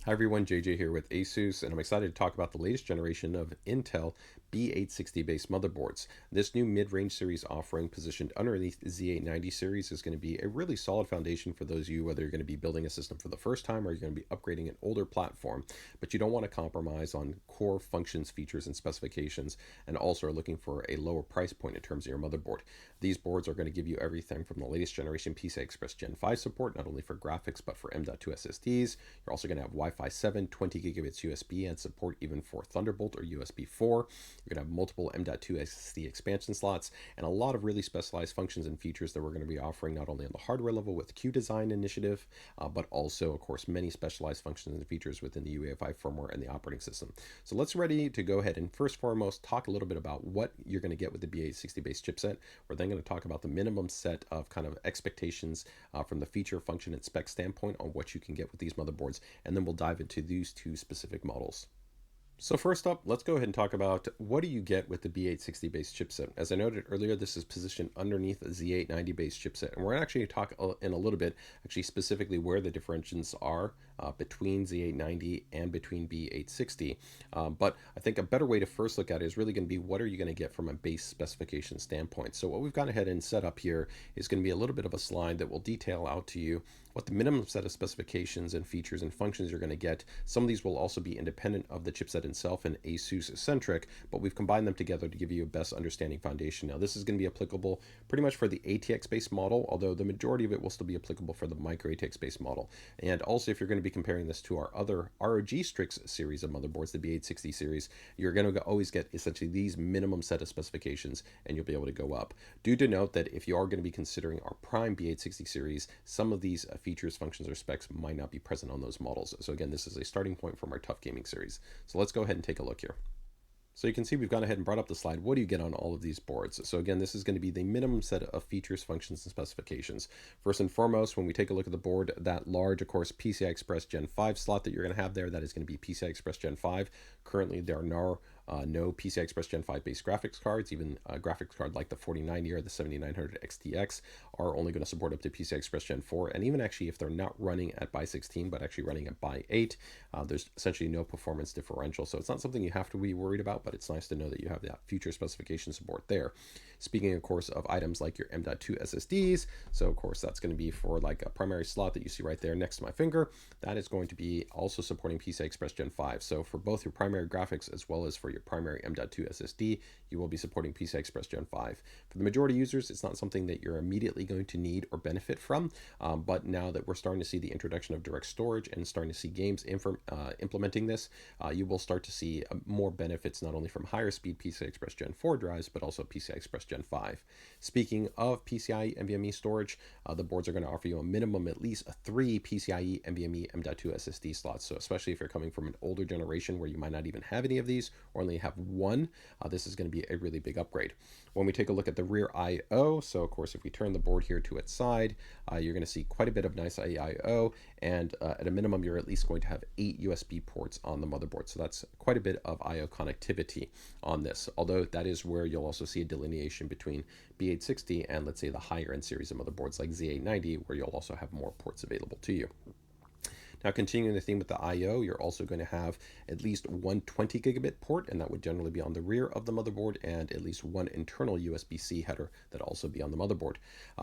Hi everyone, JJ here with ASUS, and I'm excited to talk about the latest generation of Intel B860 based motherboards. This new mid-range series offering positioned underneath the Z890 series is going to be a really solid foundation for those of you, whether you're going to be building a system for the first time or you're going to be upgrading an older platform, but you don't want to compromise on core functions, features, and specifications, and also are looking for a lower price point in terms of your motherboard. These boards are going to give you everything from the latest generation PCI Express Gen 5 support, not only for graphics, but for M.2 SSDs. You're also going to have Wi-Fi 7, 20 gigabits USB, and support even for Thunderbolt or USB 4. You're going to have multiple M.2 SSD expansion slots, and a lot of really specialized functions and features that we're going to be offering not only on the hardware level with Q Design initiative, but also, of course, many specialized functions and features within the UEFI firmware and the operating system. So let's ready to go ahead and first and foremost talk a little bit about what you're going to get with the B860 based chipset. We're then going to talk about the minimum set of kind of expectations from the feature, function, and spec standpoint on what you can get with these motherboards, and then we'll dive into these two specific models. So first up, let's go ahead and talk about what do you get with the B860 based chipset. As I noted earlier, this is positioned underneath a Z890 based chipset, and we're actually going to talk in a little bit, actually specifically where the differentiations are between Z890 and between B860. But I think a better way to first look at it is really going to be what are you going to get from a base specification standpoint. So what we've gone ahead and set up here is going to be a little bit of a slide that will detail out to you what the minimum set of specifications and features and functions you're going to get. Some of these will also be independent of the chipset itself and ASUS centric, but we've combined them together to give you a best understanding foundation. Now, this is going to be applicable pretty much for the ATX based model, although the majority of it will still be applicable for the micro ATX based model. And also, if you're going to be comparing this to our other ROG Strix series of motherboards, the B860 series, you're going to always get essentially these minimum set of specifications, and you'll be able to go up. Do to note that if you are going to be considering our Prime B860 series, some of these features, functions, or specs might not be present on those models. So again, this is a starting point from our TUF gaming series. So let's go ahead and take a look here. So you can see we've gone ahead and brought up the slide. What do you get on all of these boards? So again, this is going to be the minimum set of features, functions, and specifications. First and foremost, when we take a look at the board, that large, of course, PCI Express Gen 5 slot that you're going to have there, that is going to be PCI Express Gen 5. Currently, there are no PCI Express Gen 5 based graphics cards. Even a graphics card like the 4090 or the 7900 XTX are only going to support up to PCI Express Gen 4. And even actually, if they're not running at by 16, but actually running at by 8, there's essentially no performance differential. So it's not something you have to be worried about, but it's nice to know that you have that future specification support there. Speaking, of course, of items like your M.2 SSDs, so of course that's going to be for like a primary slot that you see right there next to my finger. That is going to be also supporting PCI Express Gen 5. So for both your primary graphics as well as for your primary M.2 SSD, you will be supporting PCI Express Gen 5. For the majority of users, it's not something that you're immediately going to need or benefit from, but now that we're starting to see the introduction of direct storage and starting to see games implementing this, you will start to see more benefits not only from higher speed PCI Express Gen 4 drives, but also PCI Express Gen 5. Speaking of PCIe NVMe storage, the boards are going to offer you a minimum at least 3 PCIe NVMe M.2 SSD slots. So especially if you're coming from an older generation where you might not even have any of these or only have one, this is going to be a really big upgrade. When we take a look at the rear I/O, so of course if we turn the board here to its side, you're going to see quite a bit of nice I/O, and at a minimum you're at least going to have 8 USB ports on the motherboard. So that's quite a bit of I/O connectivity on this, although that is where you'll also see a delineation between B860 and let's say the higher end series of motherboards like Z890, where you'll also have more ports available to you. Now, continuing the theme with the I/O, you're also going to have at least one 20 gigabit port, and that would generally be on the rear of the motherboard, and at least one internal USB-C header that also be on the motherboard.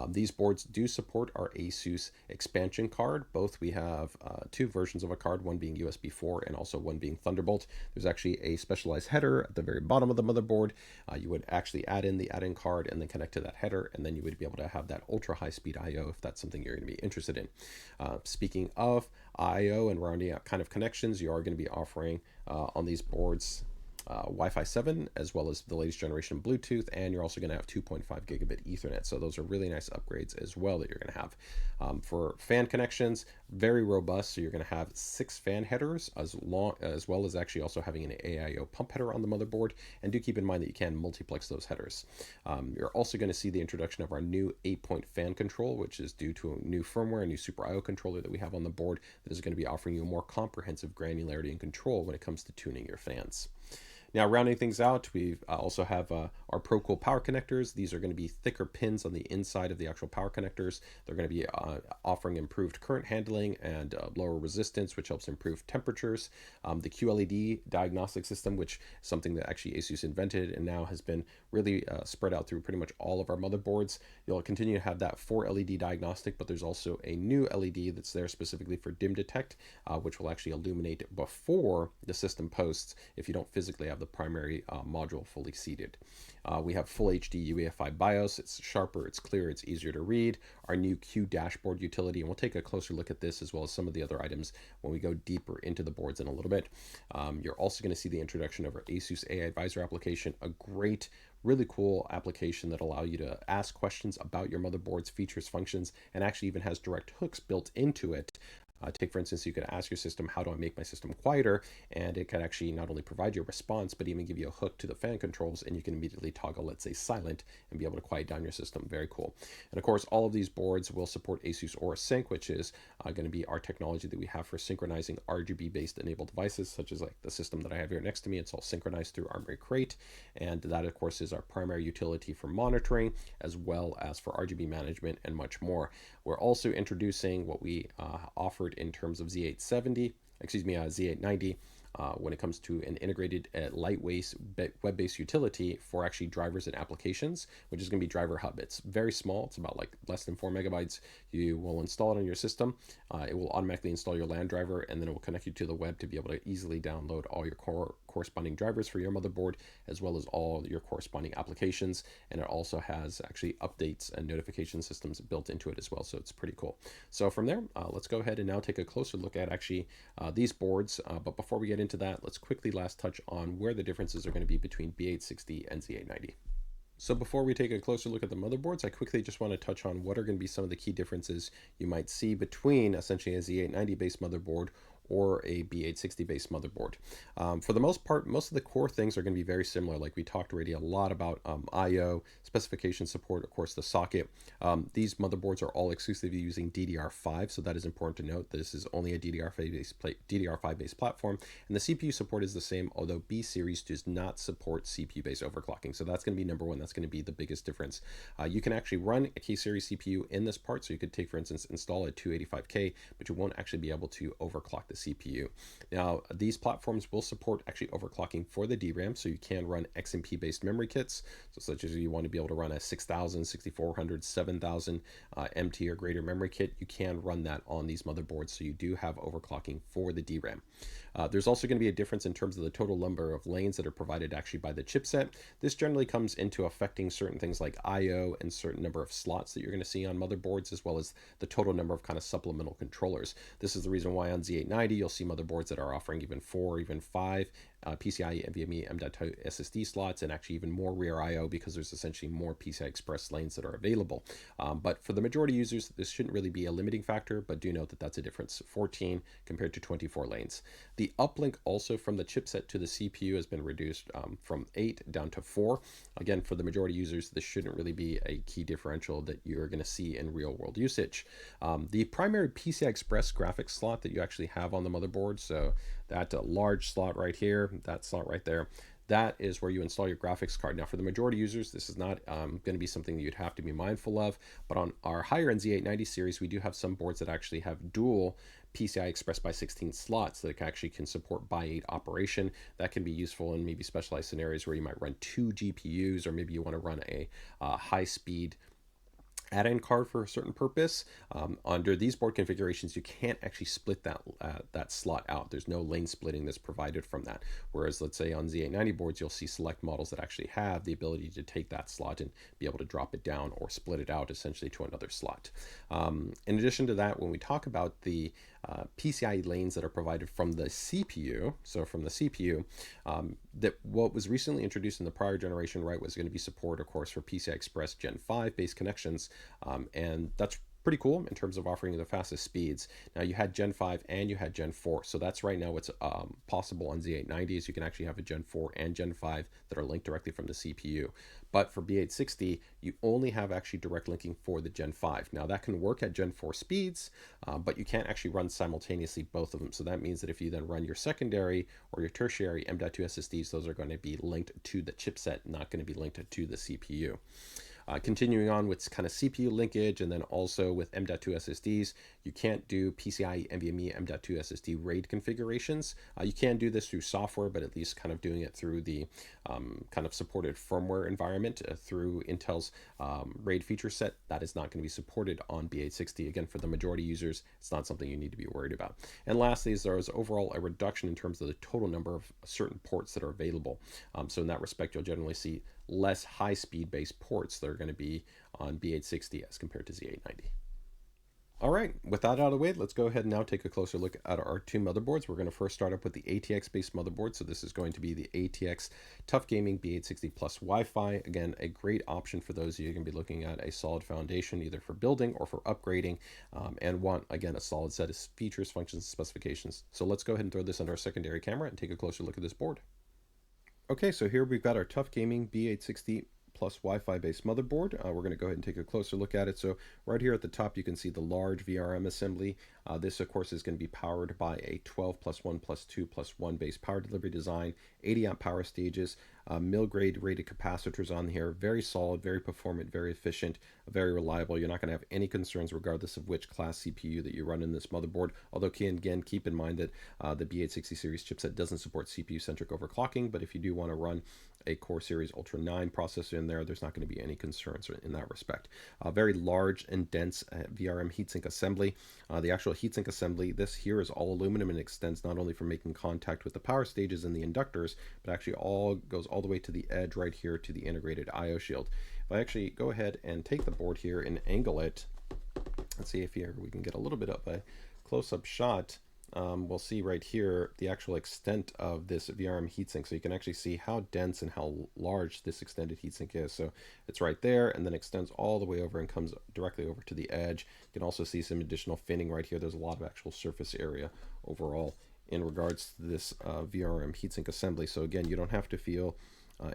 These boards do support our ASUS expansion card. Both we have two versions of a card, one being USB 4 and also one being Thunderbolt. There's actually a specialized header at the very bottom of the motherboard. You would actually add in the add-in card and then connect to that header, and then you would be able to have that ultra high-speed I/O if that's something you're going to be interested in. Speaking of I/O and rounding out kind of connections, you are going to be offering on these boards Wi-Fi 7 as well as the latest generation Bluetooth, and you're also going to have 2.5 gigabit Ethernet. So those are really nice upgrades as well that you're going to have. For fan connections, very robust. So you're going to have 6 fan headers as well as actually also having an AIO pump header on the motherboard. And do keep in mind that you can multiplex those headers. You're also going to see the introduction of our new 8-point fan control, which is due to a new firmware, a new Super IO controller that we have on the board that is going to be offering you a more comprehensive granularity and control when it comes to tuning your fans. Now, rounding things out, we also have our Pro Cool power connectors. These are going to be thicker pins on the inside of the actual power connectors. They're going to be offering improved current handling and lower resistance, which helps improve temperatures. The QLED diagnostic system, which is something that actually ASUS invented and now has been really spread out through pretty much all of our motherboards. You'll continue to have that 4 LED diagnostic, but there's also a new LED that's there specifically for dim detect, which will actually illuminate before the system posts if you don't physically have the primary module fully seated. We have full HD UEFI BIOS. It's sharper, it's clearer, it's easier to read. Our new Q dashboard utility, and we'll take a closer look at this as well as some of the other items when we go deeper into the boards in a little bit. You're also going to see the introduction of our ASUS AI Advisor application, a great, really cool application that allow you to ask questions about your motherboard's features, functions, and actually even has direct hooks built into it. Take, for instance, you could ask your system, how do I make my system quieter? And it could actually not only provide you a response, but even give you a hook to the fan controls, and you can immediately toggle, let's say, silent, and be able to quiet down your system. Very cool. And of course, all of these boards will support ASUS Aura Sync, which is going to be our technology that we have for synchronizing RGB-based enabled devices, such as like the system that I have here next to me. It's all synchronized through Armory Crate, and that, of course, is our primary utility for monitoring, as well as for RGB management and much more. We're also introducing what we offered in terms of Z890 when it comes to an integrated lightweight web-based utility for actually drivers and applications, which is going to be Driver Hub. It's very small. It's about like less than 4 megabytes. You will install it on your system. It will automatically install your LAN driver, and then it will connect you to the web to be able to easily download all your corresponding drivers for your motherboard, as well as all your corresponding applications. And it also has actually updates and notification systems built into it as well. So it's pretty cool. So from there, let's go ahead and now take a closer look at actually these boards. But before we get into that, let's quickly last touch on where the differences are going to be between B860 and Z890. So before we take a closer look at the motherboards, I quickly just want to touch on what are going to be some of the key differences you might see between essentially a Z890 based motherboard or a B860 based motherboard. For the most part, most of the core things are going to be very similar. Like we talked already a lot about I/O, specification support, of course, the socket. These motherboards are all exclusively using DDR5, so that is important to note. This is only a DDR5 based platform, and the CPU support is the same, although B series does not support CPU based overclocking. So that's going to be number one. That's going to be the biggest difference. You can actually run a K series CPU in this part, so you could take, for instance, install a 285K, but you won't actually be able to overclock the CPU. Now, these platforms will support actually overclocking for the DRAM, so you can run XMP based memory kits, so such as you want to be able to run a 6000, 6400, 7000 MT or greater memory kit. You can run that on these motherboards, so you do have overclocking for the DRAM. There's also going to be a difference in terms of the total number of lanes that are provided actually by the chipset. This generally comes into affecting certain things like I/O and certain number of slots that you're going to see on motherboards, as well as the total number of kind of supplemental controllers. This is the reason why on Z890 you'll see motherboards that are offering even 4, even 5 PCIe, NVMe, M.2 SSD slots, and actually even more rear I/O because there's essentially more PCI Express lanes that are available. But for the majority users, this shouldn't really be a limiting factor, but do note that that's a difference, 14 compared to 24 lanes. The uplink also from the chipset to the CPU has been reduced from 8 down to 4. Again, for the majority users, this shouldn't really be a key differential that you're going to see in real world usage. The primary PCI Express graphics slot that you actually have on the motherboard, so that large slot right here, that slot right there, that is where you install your graphics card. Now, for the majority users, this is not going to be something that you'd have to be mindful of, but on our higher end Z890 series, we do have some boards that actually have dual PCI Express by 16 slots that actually can support by 8 operation. That can be useful in maybe specialized scenarios where you might run 2 GPUs, or maybe you want to run a high speed add-in card for a certain purpose. Under these board configurations, you can't actually split that slot out. There's no lane splitting that's provided from that. Whereas, let's say on Z890 boards, you'll see select models that actually have the ability to take that slot and be able to drop it down or split it out essentially to another slot. In addition to that, when we talk about the PCIe lanes that are provided from the CPU, so from the CPU, that what was recently introduced in the prior generation, right, was going to be support, of course, for PCI Express Gen 5 based connections, and that's pretty cool in terms of offering the fastest speeds. Now you had Gen 5 and you had Gen 4, so that's right now what's possible on Z890 is you can actually have a Gen 4 and Gen 5 that are linked directly from the CPU. But for B860, you only have actually direct linking for the Gen 5. Now that can work at Gen 4 speeds, but you can't actually run simultaneously both of them. So that means that if you then run your secondary or your tertiary M.2 SSDs, those are going to be linked to the chipset, not going to be linked to the CPU. Continuing on with kind of CPU linkage, and then also with M.2 SSDs, you can't do PCIe NVMe M.2 SSD RAID configurations. You can do this through software, but at least kind of doing it through the kind of supported firmware environment through Intel's RAID feature set. That is not going to be supported on B860. Again, for the majority users, it's not something you need to be worried about. And lastly, there is overall a reduction in terms of the total number of certain ports that are available. So in that respect, you'll generally see less high-speed based ports that are going to be on B860 as compared to Z890. All right, with that out of the way, let's go ahead and now take a closer look at our two motherboards. We're going to first start up with the ATX-based motherboard. So this is going to be the ATX TUF Gaming B860 Plus Wi-Fi. Again, a great option for those of you who can be looking at a solid foundation, either for building or for upgrading, and want, again, a solid set of features, functions, and specifications. So let's go ahead and throw this under our secondary camera and take a closer look at this board. Okay, so here we've got our TUF Gaming B860 Plus Wi-Fi based motherboard. We're going to go ahead and take a closer look at it. So right here at the top, you can see the large VRM assembly. This, of course, is going to be powered by a 12 plus 1 plus 2 plus 1 base power delivery design, 80 amp power stages, mil grade rated capacitors on here. Very solid, very performant, very efficient, very reliable. You're not going to have any concerns regardless of which class CPU that you run in this motherboard. Although, again, keep in mind that the B860 series chipset doesn't support CPU-centric overclocking, but if you do want to run a Core Series Ultra 9 processor in there, there's not going to be any concerns in that respect. Very large and dense VRM heatsink assembly. The actual heatsink assembly, this here is all aluminum and extends not only from making contact with the power stages and the inductors, but actually goes all the way to the edge right here to the integrated I/O shield. If I actually go ahead and take the board here and angle it, let's see if here we can get a little bit of a close-up shot. We'll see right here the actual extent of this VRM heatsink. So you can actually see how dense and how large this extended heatsink is. So it's right there and then extends all the way over and comes directly over to the edge. You can also see some additional finning right here. There's a lot of actual surface area overall in regards to this VRM heatsink assembly. So again, you don't have to feel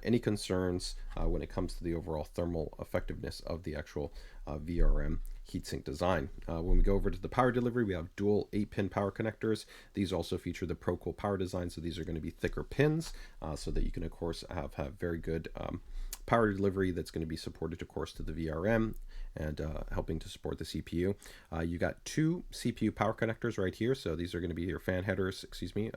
any concerns when it comes to the overall thermal effectiveness of the actual VRM heatsink design. When we go over to the power delivery, we have dual 8-pin power connectors. These also feature the ProCool power design, so these are going to be thicker pins so that you can, of course, have very good power delivery that's going to be supported, of course, to the VRM and helping to support the CPU. You got two CPU power connectors right here. So these are going to be your fan headers, excuse me.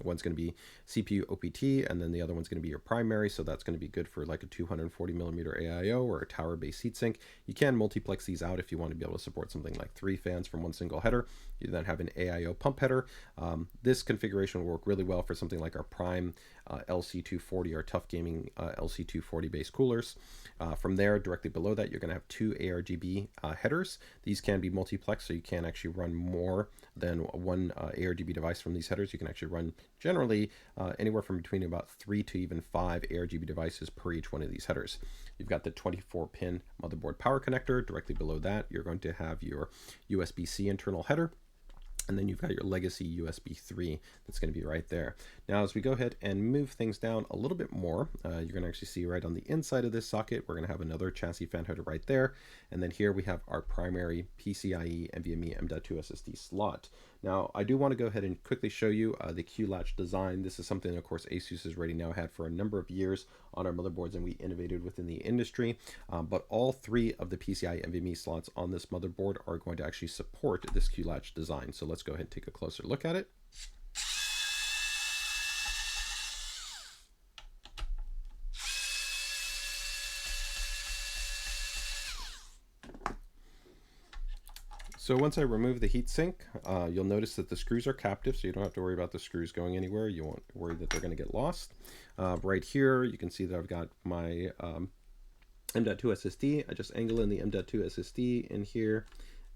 One's going to be CPU OPT, and then the other one's going to be your primary. So that's going to be good for like a 240 millimeter AIO or a tower-based heatsink. You can multiplex these out if you want to be able to support something like 3 fans from one single header. You then have an AIO pump header. This configuration will work really well for something like our Prime LC240 or TUF Gaming LC240 based coolers. From there, directly below that, you're going to have 2 ARGB headers. These can be multiplex, so you can actually run more than one ARGB device from these headers. You can actually run generally anywhere from between about 3 to even 5 ARGB devices per each one of these headers. You've got the 24-pin motherboard power connector. Directly below that, you're going to have your USB-C internal header. And then you've got your legacy USB 3 that's going to be right there. Now, as we go ahead and move things down a little bit more, you're going to actually see right on the inside of this socket, we're going to have another chassis fan header right there. And then here we have our primary PCIe NVMe M.2 SSD slot. Now, I do want to go ahead and quickly show you the Q-latch design. This is something, of course, ASUS has already now had for a number of years on our motherboards, and we innovated within the industry. But all 3 of the PCIe NVMe slots on this motherboard are going to actually support this Q-latch design. So let's go ahead and take a closer look at it. So once I remove the heatsink, you'll notice that the screws are captive, so you don't have to worry about the screws going anywhere. You won't worry that they're going to get lost. Right here, you can see that I've got my M.2 SSD. I just angle in the M.2 SSD in here,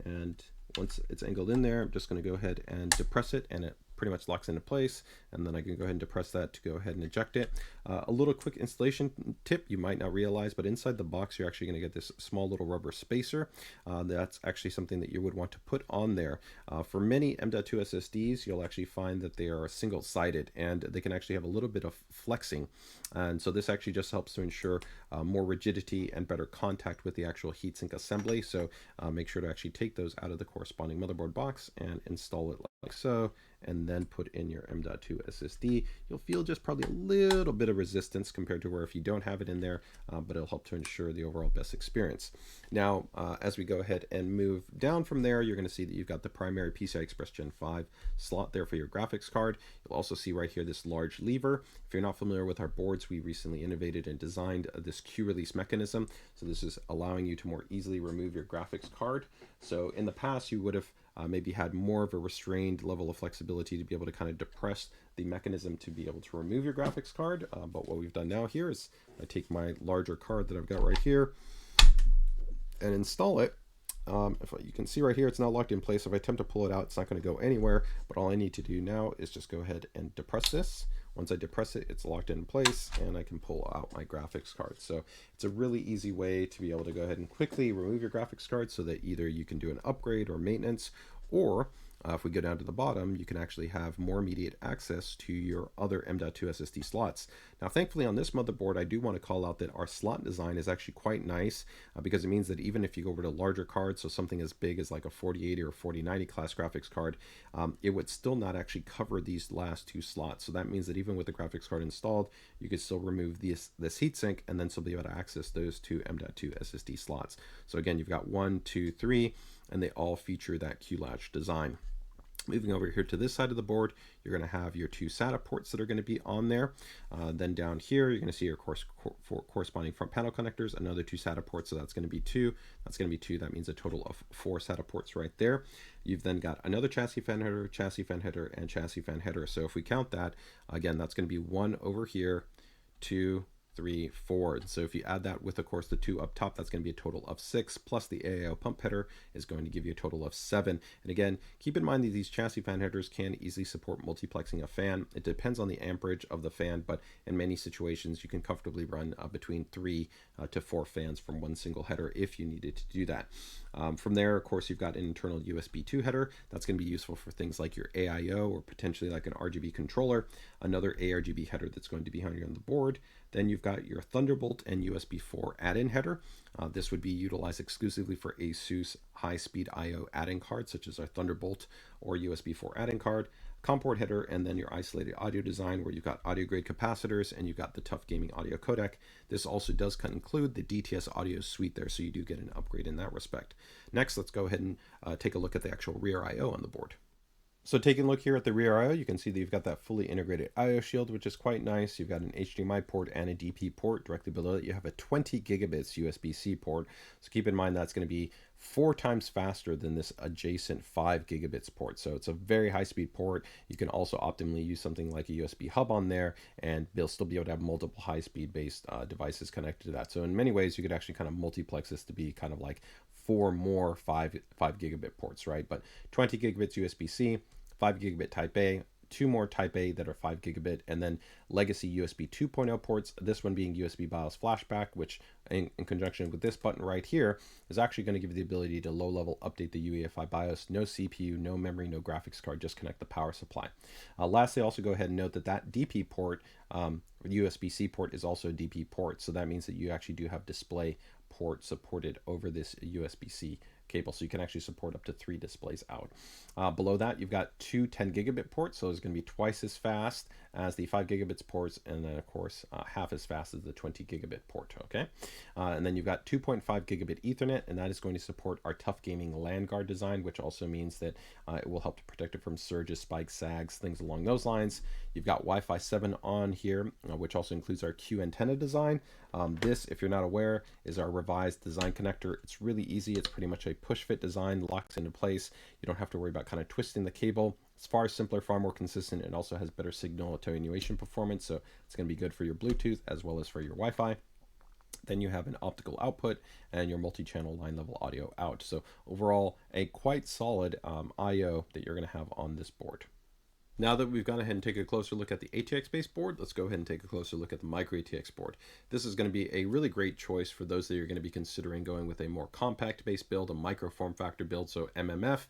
and once it's angled in there, I'm just going to go ahead and depress it, and it pretty much locks into place, and then I can go ahead and depress that to go ahead and eject it. A little quick installation tip you might not realize, but inside the box you're actually going to get this small little rubber spacer. That's actually something that you would want to put on there. For many M.2 SSDs, you'll actually find that they are single-sided, and they can actually have a little bit of flexing, and so this actually just helps to ensure more rigidity and better contact with the actual heatsink assembly. So make sure to actually take those out of the corresponding motherboard box and install it like so, and then put in your M.2 SSD. You'll feel just probably a little bit of resistance compared to where if you don't have it in there, but it'll help to ensure the overall best experience. Now, as we go ahead and move down from there, you're going to see that you've got the primary PCI Express Gen 5 slot there for your graphics card. You'll also see right here this large lever. If you're not familiar with our boards, we recently innovated and designed this Q release mechanism. So this is allowing you to more easily remove your graphics card. So in the past, you would have maybe had more of a restrained level of flexibility to be able to kind of depress the mechanism to be able to remove your graphics card. But what we've done now here is I take my larger card that I've got right here and install it. If you can see right here, it's now locked in place. If I attempt to pull it out, it's not going to go anywhere. But all I need to do now is just go ahead and depress this. Once I depress it, it's locked in place, and I can pull out my graphics card. So it's a really easy way to be able to go ahead and quickly remove your graphics card so that either you can do an upgrade or maintenance, or if we go down to the bottom, you can actually have more immediate access to your other M.2 SSD slots. Now, thankfully on this motherboard, I do want to call out that our slot design is actually quite nice because it means that even if you go over to larger cards, so something as big as like a 4080 or 4090 class graphics card, it would still not actually cover these last two slots. So that means that even with the graphics card installed, you could still remove this heatsink and then still be able to access those two M.2 SSD slots. So again, you've got 1, 2, 3, and they all feature that Q-latch design. Moving over here to this side of the board, you're going to have your two SATA ports that are going to be on there. Then down here, you're going to see your corresponding front panel connectors, another two SATA ports, so that's going to be 2. That's going to be 2. That means a total of 4 SATA ports right there. You've then got another chassis fan header, and chassis fan header. So if we count that, again, that's going to be 1 over here, 2, 3, 4. So if you add that with, of course, the 2 up top, that's going to be a total of 6, plus the AIO pump header is going to give you a total of 7. And again, keep in mind that these chassis fan headers can easily support multiplexing a fan. It depends on the amperage of the fan, but in many situations, you can comfortably run between 3 to 4 fans from one single header if you needed to do that. From there, of course, you've got an internal USB 2 header. That's going to be useful for things like your AIO or potentially like an RGB controller, another ARGB header that's going to be here on the board. Then you've got your Thunderbolt and USB 4 add-in header. This would be utilized exclusively for ASUS high-speed I/O add-in cards, such as our Thunderbolt or USB 4 add-in card, COM port header, and then your isolated audio design where you've got audio-grade capacitors and you've got the TUF gaming audio codec. This also does include the DTS audio suite there, so you do get an upgrade in that respect. Next, let's go ahead and take a look at the actual rear I/O on the board. So taking a look here at the rear I/O, you can see that you've got that fully integrated I/O shield, which is quite nice. You've got an HDMI port and a DP port. Directly below it, you have a 20 gigabits USB-C port. So keep in mind that's going to be 4 times faster than this adjacent 5 gigabits port. So it's a very high-speed port. You can also optimally use something like a USB hub on there, and they'll still be able to have multiple high-speed based devices connected to that. So in many ways, you could actually kind of multiplex this to be kind of like 4 more 5 gigabit ports, right? But 20 gigabits USB-C, 5 gigabit Type A, 2 more Type A that are 5 gigabit, and then legacy USB 2.0 ports, this one being USB BIOS flashback, which in conjunction with this button right here is actually going to give you the ability to low-level update the UEFI BIOS, no CPU, no memory, no graphics card, just connect the power supply. Lastly, also go ahead and note that that DP port, USB-C port, is also a DP port, so that means that you actually do have display port supported over this USB-C cable, so you can actually support up to 3 displays out. Below that, you've got 2 10 gigabit ports, so it's going to be twice as fast as the 5 gigabits ports, and then of course half as fast as the 20 gigabit port. Okay, and then you've got 2.5 gigabit Ethernet, and that is going to support our TUF gaming LAN guard design, which also means that it will help to protect it from surges, spikes, sags, things along those lines. You've got Wi-Fi 7 on here, which also includes our Q antenna design. This, if you're not aware, is our revised design connector. It's really easy. It's pretty much a push fit design, locks into place. You don't have to worry about kind of twisting the cable. It's far simpler, far more consistent, and also has better signal attenuation performance, so it's going to be good for your Bluetooth as well as for your Wi-Fi. Then you have an optical output and your multi-channel line level audio out. So overall, a quite solid I/O that you're going to have on this board. Now that we've gone ahead and taken a closer look at the ATX-based board, let's go ahead and take a closer look at the micro ATX board. This is going to be a really great choice for those that are going to be considering going with a more compact-based build, a micro form factor build, so MMF.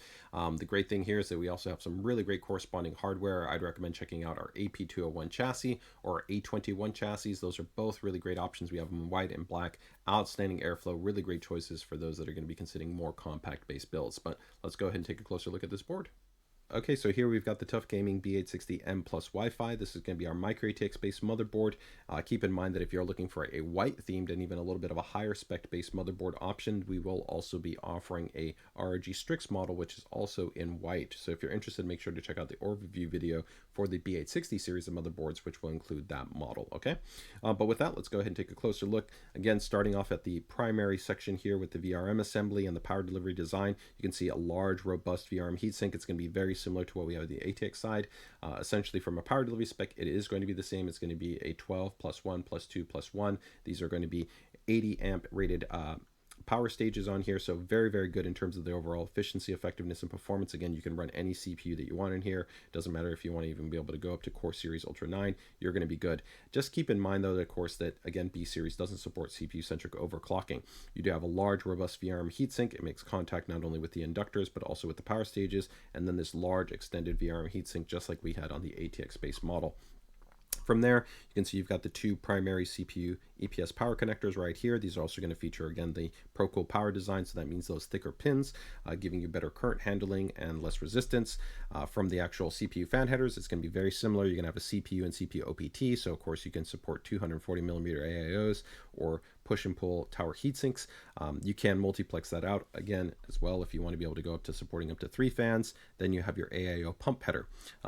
The great thing here is that we also have some really great corresponding hardware. I'd recommend checking out our AP201 chassis or our A21 chassis. Those are both really great options. We have them in white and black. Outstanding airflow, really great choices for those that are going to be considering more compact-based builds. But let's go ahead and take a closer look at this board. Okay, so here we've got the TUF Gaming B860M plus Wi-Fi. This is going to be our micro ATX based motherboard. Keep in mind that if you're looking for a white themed and even a little bit of a higher spec based motherboard option, we will also be offering a ROG Strix model, which is also in white. So if you're interested, make sure to check out the overview video for the B860 series of motherboards, which will include that model, okay? But with that, let's go ahead and take a closer look. Again, starting off at the primary section here with the VRM assembly and the power delivery design, you can see a large, robust VRM heatsink. It's going to be very similar to what we have on the ATX side. Essentially, from a power delivery spec, it is going to be the same. It's going to be a 12 plus 1 plus 2 plus 1. These are going to be 80 amp rated power stages on here, so very good in terms of the overall efficiency, effectiveness, and performance. Again, you can run any CPU that you want in here. Doesn't matter if you want to even be able to go up to Core Series Ultra 9, you're going to be good. Just keep in mind though, of course, that again, B series doesn't support CPU centric overclocking. You do have a large robust VRM heatsink. It makes contact not only with the inductors but also with the power stages, and then this large extended VRM heatsink just like we had on the ATX based model. From there, you can see you've got the two primary CPU EPS power connectors right here. These are also going to feature, again, the ProCool power design, so that means those thicker pins, giving you better current handling and less resistance. From the actual CPU fan headers, it's going to be very similar. You're going to have a CPU and CPU OPT, so of course you can support 240mm AIOs or push and pull tower heatsinks. You can multiplex that out again as well if you want to be able to go up to supporting up to 3 fans. Then you have your AIO pump header.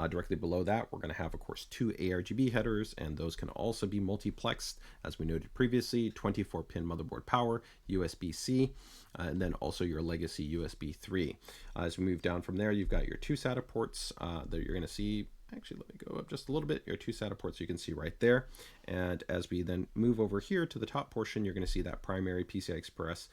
Directly below that, we're going to have, of course, 2 ARGB headers, and those can also be multiplexed, as we noted previously. 24-pin motherboard power, USB-C, and then also your legacy USB 3. As we move down from there, you've got your 2 SATA ports that you're going to see. Actually, let me go up just a little bit. Your 2 SATA ports you can see right there. And as we then move over here to the top portion, you're going to see that primary PCI Express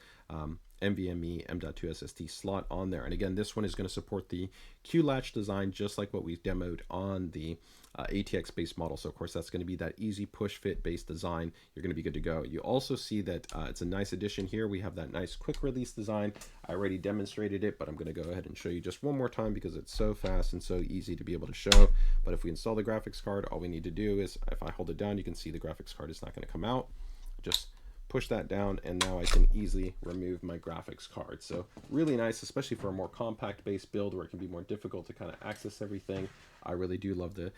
NVMe M.2 SSD slot on there. And again, this one is going to support the Q-latch design, just like what we've demoed on the ATX based model. So of course that's going to be that easy push fit based design. You're going to be good to go. You also see that it's a nice addition here. We have that nice quick release design. I already demonstrated it, but I'm going to go ahead and show you just one more time because it's so fast and so easy to be able to show. But if we install the graphics card, all we need to do is, if I hold it down, you can see the graphics card is not going to come out. Just push that down, and now I can easily remove my graphics card. So really nice, especially for a more compact based build where it can be more difficult to kind of access everything. I really do love the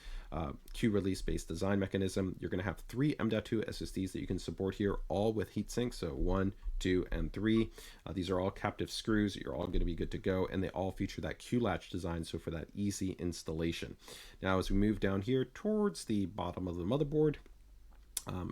Q release based design mechanism. You're going to have 3 M.2 SSDs that you can support here, all with heatsink. So 1, 2, and 3. These are all captive screws. You're all going to be good to go, and they all feature that Q-latch design, so for that easy installation. Now as we move down here towards the bottom of the motherboard,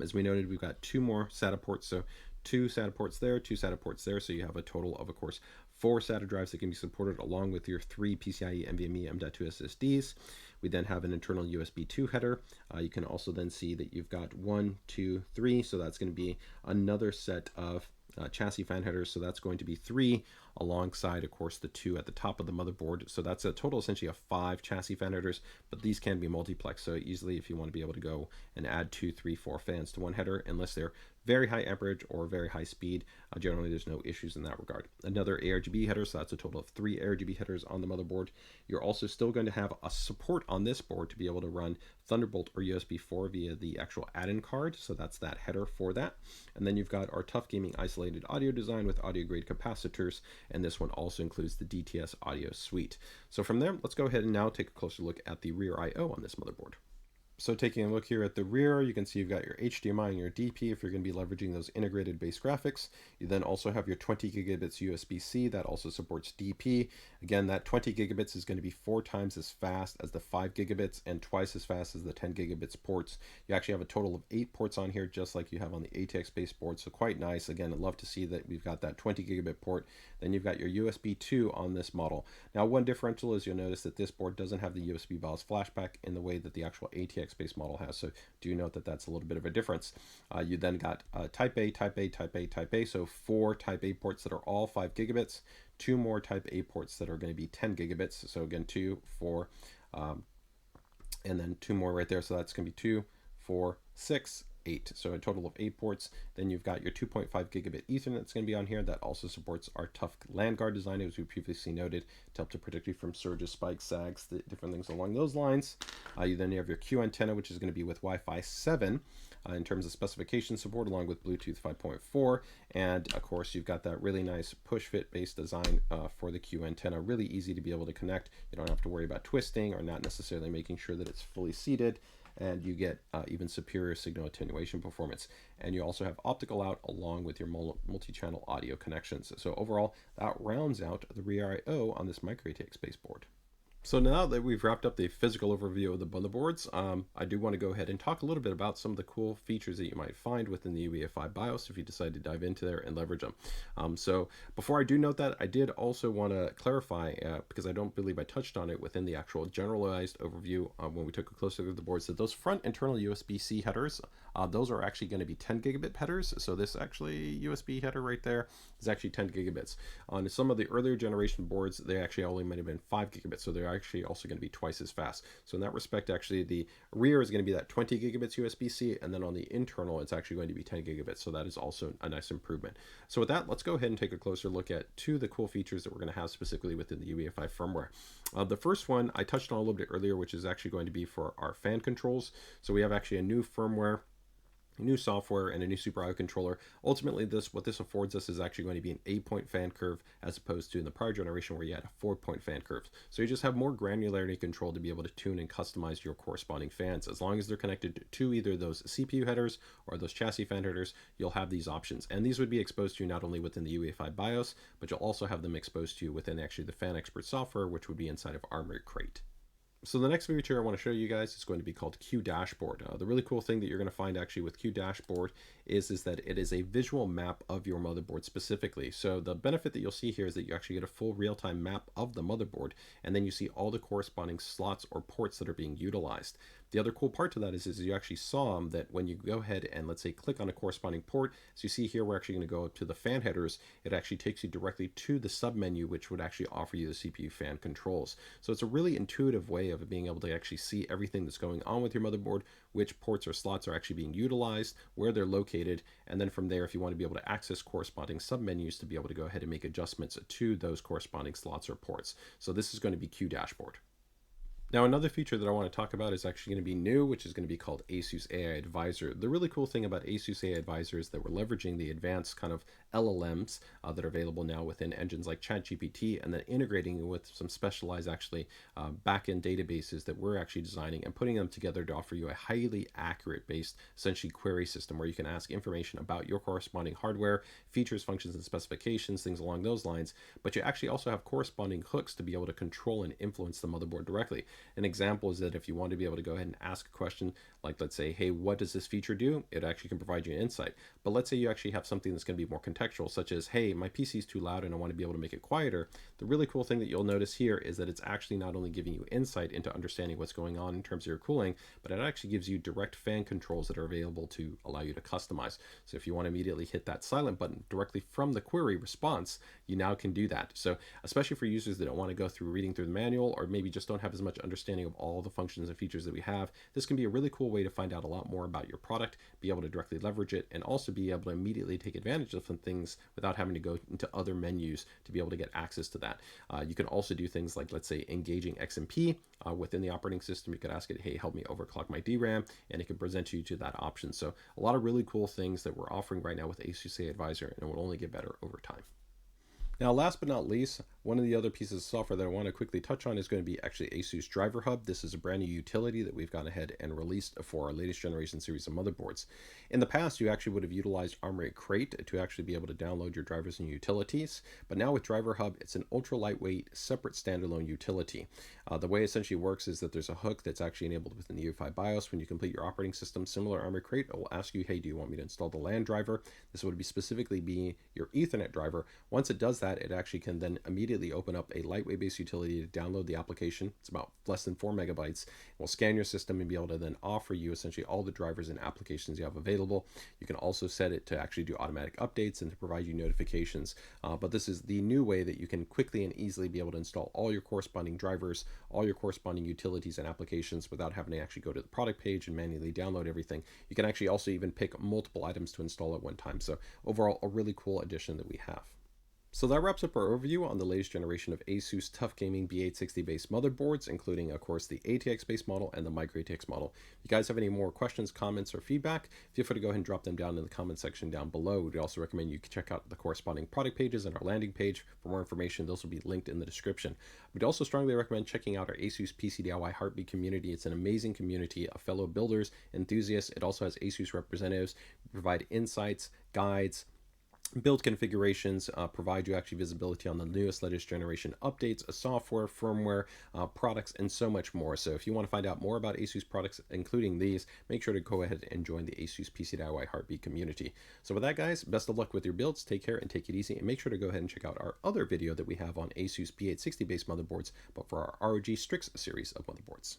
as we noted, we've got 2 more SATA ports, so 2 SATA ports there, 2 SATA ports there, so you have a total of course, 4 SATA drives that can be supported along with your 3 PCIe NVMe M.2 SSDs. We then have an internal USB 2 header. You can also then see that you've got 1, 2, 3, so that's going to be another set of chassis fan headers, so that's going to be 3 alongside of course the 2 at the top of the motherboard. So that's a total essentially of 5 chassis fan headers, but these can be multiplex, so easily if you want to be able to go and add 2, 3, 4 fans to one header, unless they're very high amperage or very high speed, generally there's no issues in that regard. Another ARGB header, so that's a total of 3 ARGB headers on the motherboard. You're also still going to have a support on this board to be able to run Thunderbolt or USB 4 via the actual add-in card, so that's that header for that. And then you've got our TUF Gaming isolated audio design with audio grade capacitors, and this one also includes the DTS audio suite. So from there, let's go ahead and now take a closer look at the rear I/O on this motherboard. So taking a look here at the rear, you can see you've got your HDMI and your DP if you're going to be leveraging those integrated base graphics. You then also have your 20 gigabits USB-C that also supports DP. Again, that 20 gigabits is going to be 4 times as fast as the 5 gigabits and twice as fast as the 10 gigabits ports. You actually have a total of 8 ports on here, just like you have on the ATX based board, so quite nice. Again, I'd love to see that we've got that 20 gigabit port. Then you've got your USB 2 on this model. Now, one differential is you'll notice that this board doesn't have the USB BIOS flashback in the way that the actual ATX based model has, so do note that that's a little bit of a difference. You then got type A, type A, type A, type A, so 4 type A ports that are all 5 gigabits, 2 more type A ports that are going to be 10 gigabits, so again 2, 4, and then two more right there. So that's going to be 2, 4, 6, 8. So a total of 8 ports. Then you've got your 2.5 gigabit Ethernet that's going to be on here. That also supports our TUF LAN guard design, as we previously noted, to help to protect you from surges, spikes, sags, different things along those lines. You then have your Q antenna, which is going to be with Wi-Fi 7. In terms of specification support, along with Bluetooth 5.4, and of course you've got that really nice push fit based design for the Q antenna. Really easy to be able to connect. You don't have to worry about twisting or not necessarily making sure that it's fully seated, and you get even superior signal attenuation performance. And you also have optical out along with your multi-channel audio connections. So overall, that rounds out the rear I/O on this micro ATX baseboard. So now that we've wrapped up the physical overview of the motherboards, I do want to go ahead and talk a little bit about some of the cool features that you might find within the UEFI BIOS if you decide to dive into there and leverage them. So before I do note that, I did also want to clarify, because I don't believe I touched on it within the actual generalized overview when we took a closer look at the boards, that those front internal USB-C headers, those are actually going to be 10 gigabit headers. So this actually USB header right there is actually 10 gigabits. On some of the earlier generation boards, they actually only might have been 5 gigabits. So they're actually also going to be twice as fast. So in that respect, actually the rear is going to be that 20 gigabits USB-C, and then on the internal, it's actually going to be 10 gigabits. So that is also a nice improvement. So with that, let's go ahead and take a closer look at two of the cool features that we're going to have specifically within the UEFI firmware. The first one I touched on a little bit earlier, which is actually going to be for our fan controls. So we have actually a new firmware, new software, and a new Super I/O controller. Ultimately, what this affords us is actually going to be an 8-point fan curve, as opposed to in the prior generation where you had a 4-point fan curve. So you just have more granularity control to be able to tune and customize your corresponding fans. As long as they're connected to either those CPU headers or those chassis fan headers, you'll have these options. And these would be exposed to you not only within the UEFI BIOS, but you'll also have them exposed to you within actually the Fan Expert software, which would be inside of Armory Crate. So the next feature I want to show you guys is going to be called Q Dashboard. The really cool thing that you're going to find actually with Q Dashboard is that it is a visual map of your motherboard specifically. So the benefit that you'll see here is that you actually get a full real-time map of the motherboard, and then you see all the corresponding slots or ports that are being utilized. The other cool part to that is you actually saw that when you go ahead and, let's say, click on a corresponding port, as you see here, we're actually going to go up to the fan headers. It actually takes you directly to the submenu, which would actually offer you the CPU fan controls. So it's a really intuitive way of being able to actually see everything that's going on with your motherboard, which ports or slots are actually being utilized, where they're located, and then from there, if you want to be able to access corresponding submenus, to be able to go ahead and make adjustments to those corresponding slots or ports. So this is going to be Q Dashboard. Now, another feature that I want to talk about is actually going to be new, which is going to be called ASUS AI Advisor. The really cool thing about ASUS AI Advisor is that we're leveraging the advanced kind of LLMs that are available now within engines like ChatGPT, and then integrating with some specialized actually backend databases that we're actually designing and putting them together to offer you a highly accurate based essentially query system where you can ask information about your corresponding hardware, features, functions, and specifications, things along those lines. But you actually also have corresponding hooks to be able to control and influence the motherboard directly. An example is that if you want to be able to go ahead and ask a question, like let's say, hey, what does this feature do? It actually can provide you an insight. But let's say you actually have something that's going to be more contextual, such as, hey, my PC is too loud and I want to be able to make it quieter. The really cool thing that you'll notice here is that it's actually not only giving you insight into understanding what's going on in terms of your cooling, but it actually gives you direct fan controls that are available to allow you to customize. So if you want to immediately hit that silent button directly from the query response, you now can do that. So especially for users that don't want to go through reading through the manual, or maybe just don't have as much understanding of all the functions and features that we have, this can be a really cool way to find out a lot more about your product, be able to directly leverage it, and also be able to immediately take advantage of some things without having to go into other menus to be able to get access to that. You can also do things like, let's say, engaging XMP within the operating system. You could ask it, hey, help me overclock my DRAM, and it can present you to that option. So a lot of really cool things that we're offering right now with ASUS AI Advisor, and it will only get better over time. Now, last but not least, one of the other pieces of software that I want to quickly touch on is going to be actually ASUS Driver Hub. This is a brand new utility that we've gone ahead and released for our latest generation series of motherboards. In the past, you actually would have utilized Armory Crate to actually be able to download your drivers and utilities. But now with Driver Hub, it's an ultra lightweight, separate standalone utility. The way it essentially works is that there's a hook that's actually enabled within the UEFI BIOS. When you complete your operating system, similar to Armory Crate, it will ask you, hey, do you want me to install the LAN driver? This would be specifically be your Ethernet driver. Once it does that, that, it actually can then immediately open up a lightweight based utility to download the application. It's about less than 4 megabytes. It will scan your system and be able to then offer you essentially all the drivers and applications you have available. You can also set it to actually do automatic updates and to provide you notifications. But this is the new way that you can quickly and easily be able to install all your corresponding drivers, all your corresponding utilities and applications without having to actually go to the product page and manually download everything. You can actually also even pick multiple items to install at one time. So overall, a really cool addition that we have. So that wraps up our overview on the latest generation of ASUS TUF Gaming B860 based motherboards, including, of course, the ATX based model and the Micro ATX model. If you guys have any more questions, comments, or feedback, feel free to go ahead and drop them down in the comment section down below. We'd also recommend you check out the corresponding product pages and our landing page for more information. Those will be linked in the description. We'd also strongly recommend checking out our ASUS PCDIY Heartbeat community. It's an amazing community of fellow builders, enthusiasts. It also has ASUS representatives who provide insights, guides, build configurations, provide you actually visibility on the newest latest generation updates, software, firmware, products, and so much more. So if you want to find out more about ASUS products, including these, make sure to go ahead and join the ASUS PCDIY Heartbeat community. So with that, guys, best of luck with your builds. Take care and take it easy, and make sure to go ahead and check out our other video that we have on ASUS B860 based motherboards, but for our ROG Strix series of motherboards.